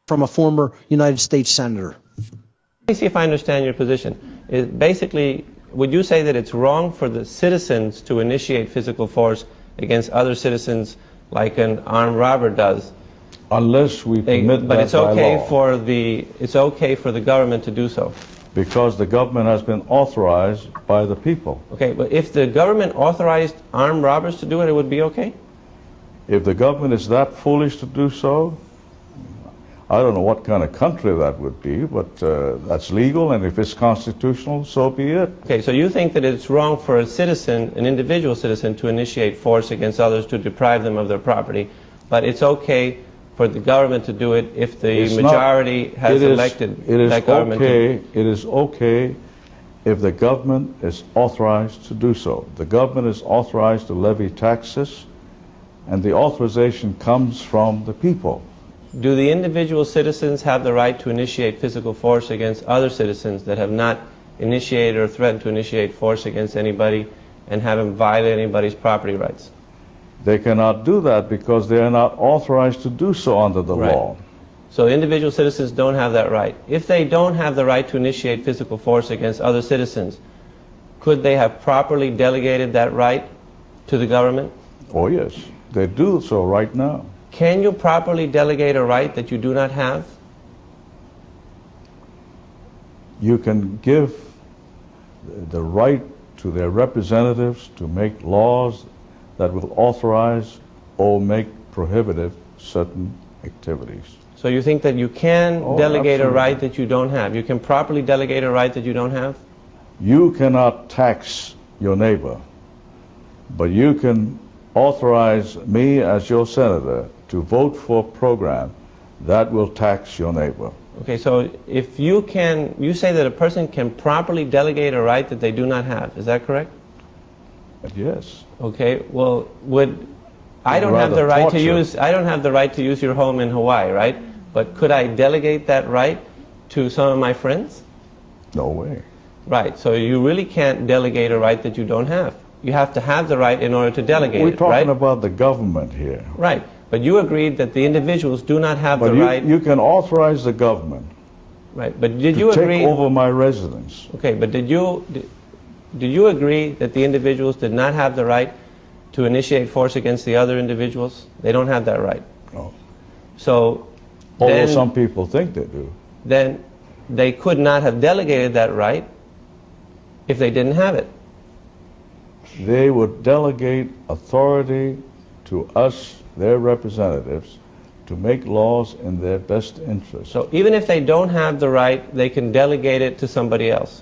from a former United States Senator. Let me see if I understand your position. Basically, would you say that it's wrong for the citizens to initiate physical force against other citizens like an armed robber does? Unless we permit but that it's okay by law. It's okay for the government to do so. Because the government has been authorized by the people. Okay, but if the government authorized armed robbers to do it, it would be okay? If the government is that foolish to do so, I don't know what kind of country that would be, but that's legal, and if it's constitutional, so be it. Okay, so you think that it's wrong for a citizen, an individual citizen, to initiate force against others to deprive them of their property, but it's okay for the government to do it if the majority has elected that government to do it? It is okay if the government is authorized to do so. The government is authorized to levy taxes, and the authorization comes from the people. Do the individual citizens have the right to initiate physical force against other citizens that have not initiated or threatened to initiate force against anybody and haven't violated anybody's property rights? They cannot do that because they are not authorized to do so under the law. So individual citizens don't have that right. If they don't have the right to initiate physical force against other citizens, could they have properly delegated that right to the government? Oh yes, they do so right now. Can you properly delegate a right that you do not have? You can give the right to their representatives to make laws that will authorize or make prohibitive certain activities. So you think that you can delegate absolutely. a right that you don't have? You can properly delegate a right that you don't have? You cannot tax your neighbor, but you can authorize me as your senator to vote for a program that will tax your neighbor. Okay, so if you say that a person can properly delegate a right that they do not have, is that correct? Yes. Okay, well, I don't have the right to use your home in Hawaii, right? But could I delegate that right to some of my friends? No way. Right, so you really can't delegate a right that you don't have. You have to have the right in order to delegate it, We're talking right? about the government here. Right, but you agreed that the individuals do not have But the right. you can authorize the government Right, but did to you take agree? over my residence. Okay, but did you agree that the individuals did not have the right to initiate force against the other individuals? They don't have that right. No. So Although then, some people think they do. then they could not have delegated that right if they didn't have it. They would delegate authority to us, their representatives, to make laws in their best interest. So even if they don't have the right, they can delegate it to somebody else.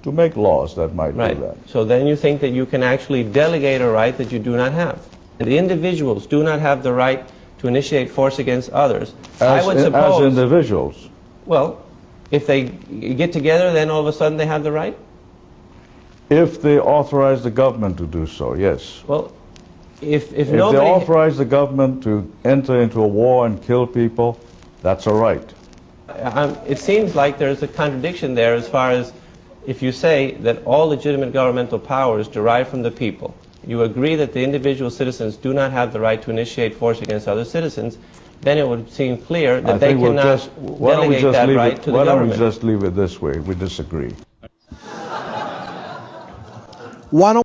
To make laws that might Right. do that. So then you think that you can actually delegate a right that you do not have. The individuals do not have the right to initiate force against others. I would suppose. As individuals. Well, if they get together, then all of a sudden they have the right? If they authorize the government to do so, yes. Well, if If nobody... they authorize the government to enter into a war and kill people, that's all right. It seems like there's a contradiction there as far as if you say that all legitimate governmental powers derive from the people. You agree that the individual citizens do not have the right to initiate force against other citizens, then it would seem clear that they cannot delegate that right to the government. Why don't we government. just leave it this way? We disagree. Why don't